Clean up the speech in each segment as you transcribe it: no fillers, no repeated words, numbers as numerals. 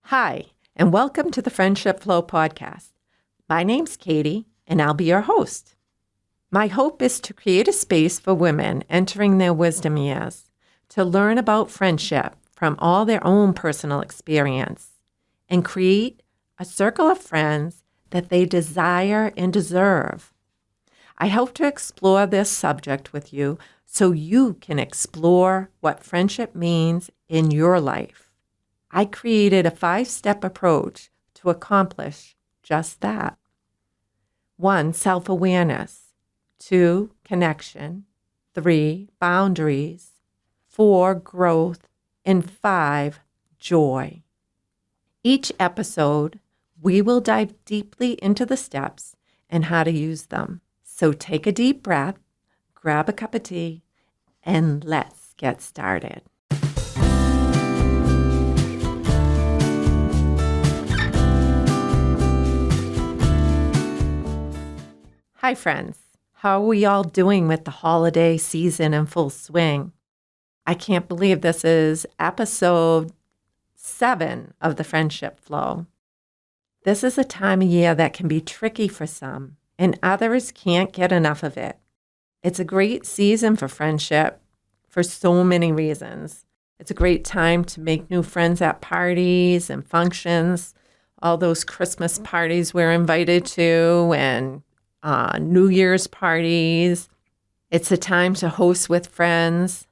Hi, and welcome to the Friendship Flow podcast. My name's Katy, and I'll be your host. My hope is to create a space for women entering their wisdom years to learn about friendship from all their own personal experience and create a circle of friends that they desire and deserve. I hope to explore this subject with you so you can explore what friendship means in your life. I created a 5-step approach to accomplish just that. 1, self-awareness. 2, connection. 3, boundaries. 4, growth. And 5, joy. Each episode, we will dive deeply into the steps and how to use them. So take a deep breath, grab a cup of tea, and let's get started. Hi, friends. How are we all doing with the holiday season in full swing? I can't believe this is episode 7 of the Friendship Flow. This is a time of year that can be tricky for some, and others can't get enough of it. It's a great season for friendship for so many reasons. It's a great time to make new friends at parties and functions, all those Christmas parties we're invited to, and New Year's parties. It's a time to host with friends,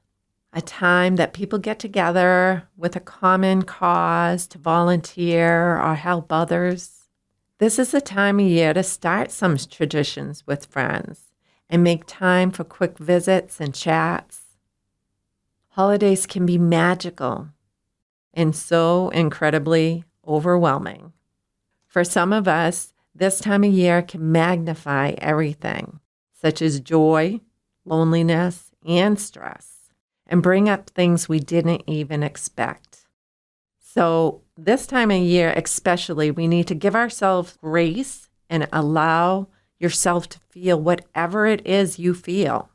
a time that people get together with a common cause to volunteer or help others. This is a time of year to start some traditions with friends and make time for quick visits and chats. Holidays can be magical and so incredibly overwhelming. For some of us, this time of year can magnify everything, such as joy, loneliness, and stress, and bring up things we didn't even expect. So this time of year especially, we need to give ourselves grace and allow yourself to feel whatever it is you feel.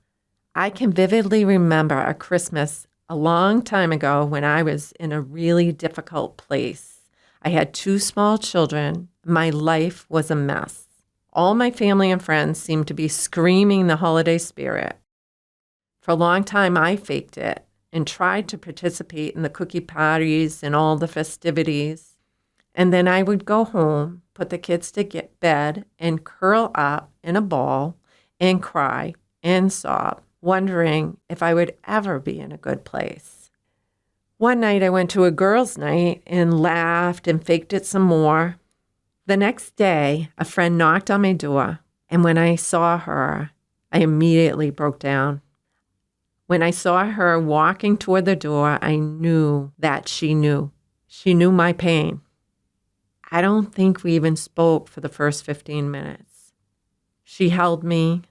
I can vividly remember a Christmas a long time ago when I was in a really difficult place. I had 2 small children. My life was a mess. All my family and friends seemed to be screaming the holiday spirit. For a long time, I faked it and tried to participate in the cookie parties and all the festivities. And then I would go home, put the kids to bed, and curl up in a ball and cry and sob, wondering if I would ever be in a good place. One night I went to a girls' night and laughed and faked it some more. The next day, a friend knocked on my door, and when I saw her, I immediately broke down. When I saw her walking toward the door, I knew that she knew. She knew my pain. I don't think we even spoke for the first 15 minutes. She held me,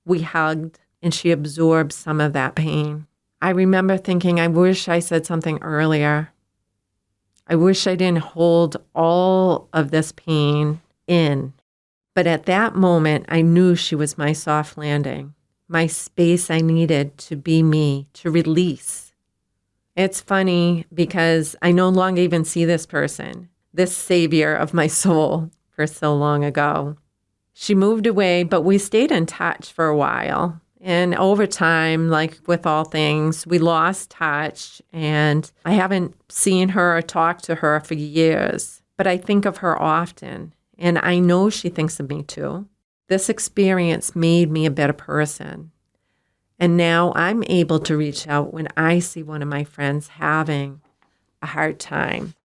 we hugged, and she absorbed some of that pain. I remember thinking, I wish I said something earlier. I wish I didn't hold all of this pain in. But at that moment, I knew she was my soft landing, my space I needed to be me, to release. It's funny because I no longer even see this person, this savior of my soul, for so long ago. She moved away, but we stayed in touch for a while. And over time, like with all things, we lost touch, and I haven't seen her or talked to her for years, but I think of her often, and I know she thinks of me too. This experience made me a better person, and now I'm able to reach out when I see one of my friends having a hard time,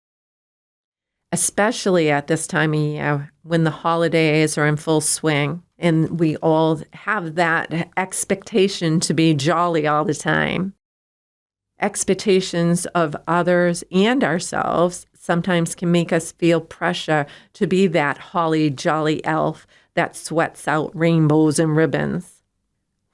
especially at this time of year when the holidays are in full swing. And we all have that expectation to be jolly all the time. Expectations of others and ourselves sometimes can make us feel pressure to be that holly jolly elf that sweats out rainbows and ribbons.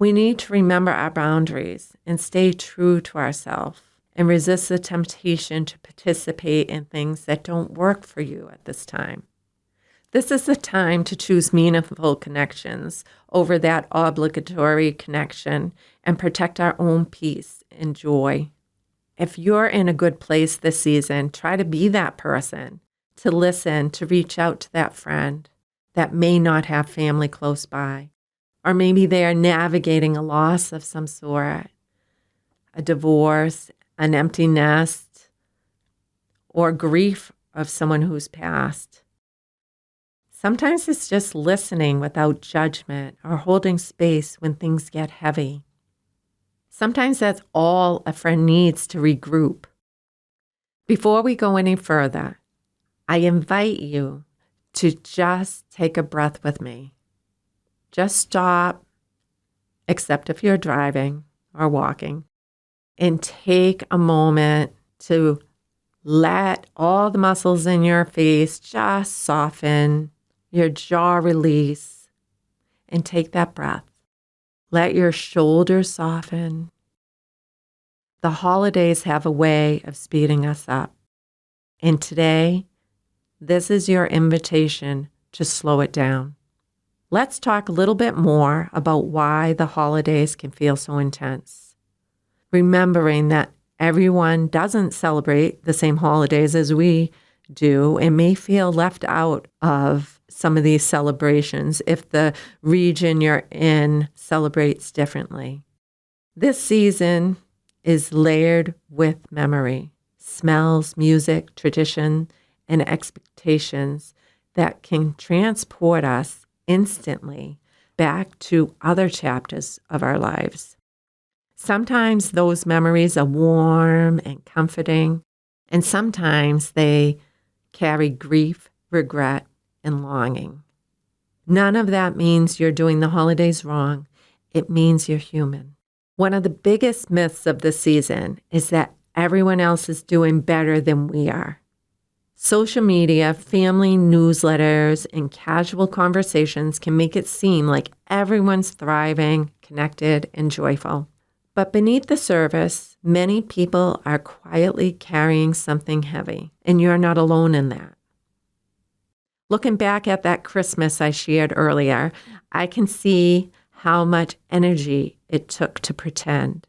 We need to remember our boundaries and stay true to ourselves and resist the temptation to participate in things that don't work for you at this time. This is the time to choose meaningful connections over that obligatory connection and protect our own peace and joy. If you're in a good place this season, try to be that person. to listen, to reach out to that friend that may not have family close by, or maybe they are navigating a loss of some sort, a divorce, an empty nest, or grief of someone who's passed. Sometimes it's just listening without judgment or holding space when things get heavy. Sometimes that's all a friend needs to regroup. Before we go any further, I invite you to just take a breath with me. Just stop, except if you're driving or walking, and take a moment to let all the muscles in your face just soften, your jaw release, and take that breath. Let your shoulders soften. The holidays have a way of speeding us up. And today, this is your invitation to slow it down. Let's talk a little bit more about why the holidays can feel so intense. Remembering that everyone doesn't celebrate the same holidays as we do and may feel left out of some of these celebrations if the region you're in celebrates differently. This season is layered with memory, smells, music, tradition, and expectations that can transport us instantly back to other chapters of our lives. Sometimes those memories are warm and comforting, and sometimes they carry grief, regret, and longing. None of that means you're doing the holidays wrong. It means you're human. One of the biggest myths of the season is that everyone else is doing better than we are. Social media, family newsletters, and casual conversations can make it seem like everyone's thriving, connected, and joyful. But beneath the surface, many people are quietly carrying something heavy, and you're not alone in that. Looking back at that Christmas I shared earlier, I can see how much energy it took to pretend.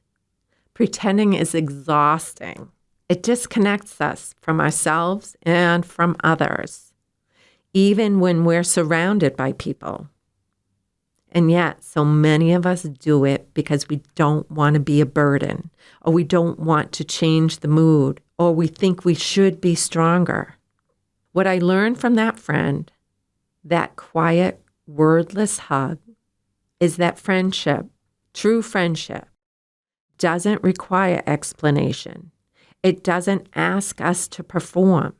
Pretending is exhausting. It disconnects us from ourselves and from others, even when we're surrounded by people. And yet, so many of us do it because we don't want to be a burden, or we don't want to change the mood, or we think we should be stronger. What I learned from that friend, that quiet, wordless hug, is that friendship, true friendship, doesn't require explanation. It doesn't ask us to perform.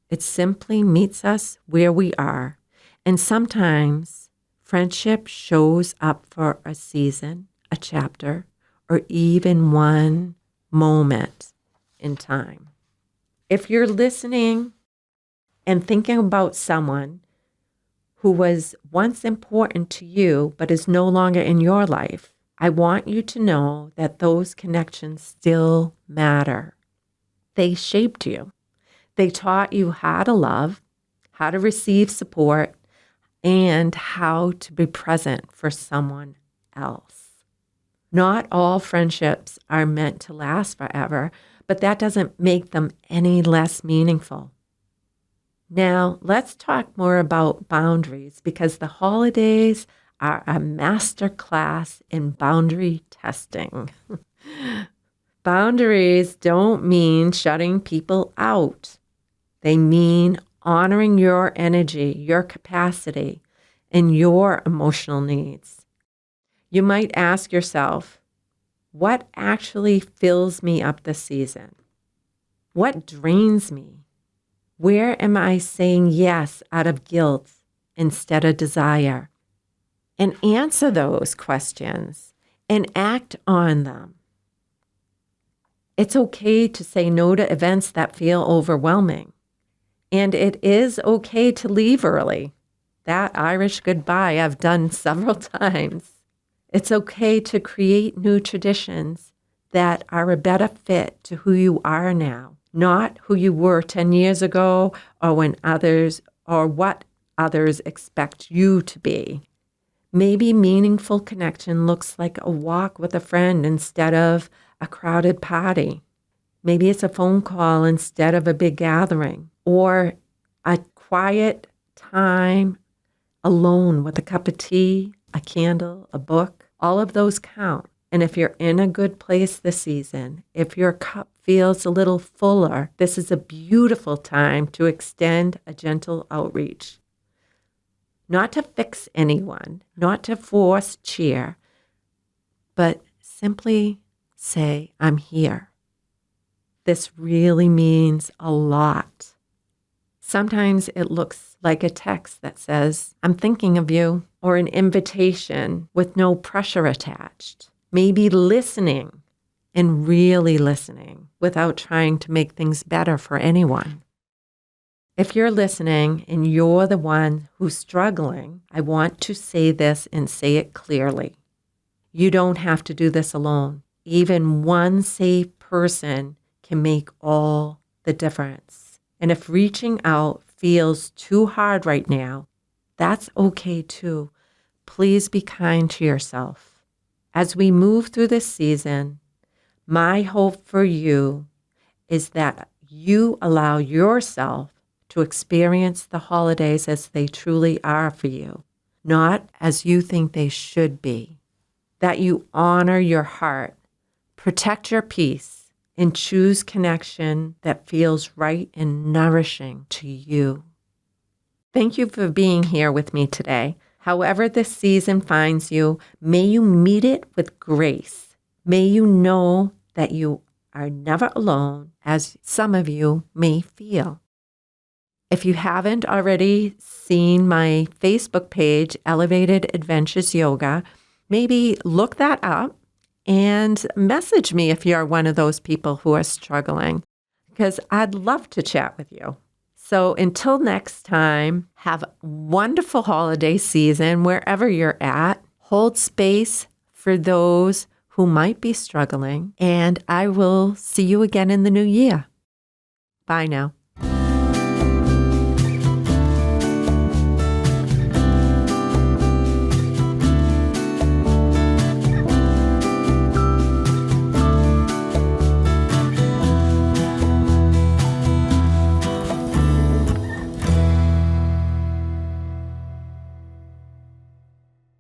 It simply meets us where we are. And sometimes friendship shows up for a season, a chapter, or even one moment in time. If you're listening and thinking about someone who was once important to you but is no longer in your life, I want you to know that those connections still matter. They shaped you. They taught you how to love, how to receive support, and how to be present for someone else. Not all friendships are meant to last forever, but that doesn't make them any less meaningful. Now, let's talk more about boundaries, because the holidays are a master class in boundary testing. Boundaries don't mean shutting people out. They mean honoring your energy, your capacity, and your emotional needs. You might ask yourself, what actually fills me up this season? What drains me? Where am I saying yes out of guilt instead of desire? And answer those questions and act on them. It's okay to say no to events that feel overwhelming. And it is okay to leave early. That Irish goodbye I've done several times. It's okay to create new traditions that are a better fit to who you are now, not who you were 10 years ago or when others or what others expect you to be. Maybe meaningful connection looks like a walk with a friend instead of a crowded party. Maybe it's a phone call instead of a big gathering. Or A quiet time alone with a cup of tea, a candle, a book, all of those count. And if you're in a good place this season, if your cup feels a little fuller, this is a beautiful time to extend a gentle outreach. Not to fix anyone, not to force cheer, but simply say, I'm here. This really means a lot. Sometimes it looks like a text that says, I'm thinking of you, or an invitation with no pressure attached. Maybe listening and really listening without trying to make things better for anyone. If you're listening and you're the one who's struggling, I want to say this and say it clearly. You don't have to do this alone. Even one safe person can make all the difference. And if reaching out feels too hard right now, that's okay too. Please be kind to yourself. As we move through this season, my hope for you is that you allow yourself to experience the holidays as they truly are for you, not as you think they should be. That you honor your heart, protect your peace, and choose connection that feels right and nourishing to you. Thank you for being here with me today. However this season finds you, may you meet it with grace. May you know that you are never alone, as some of you may feel. If you haven't already seen my Facebook page, Elevated Adventures Yoga, maybe look that up and message me if you're one of those people who are struggling, because I'd love to chat with you. So until next time, have a wonderful holiday season wherever you're at. Hold space for those who might be struggling, and I will see you again in the new year. Bye now.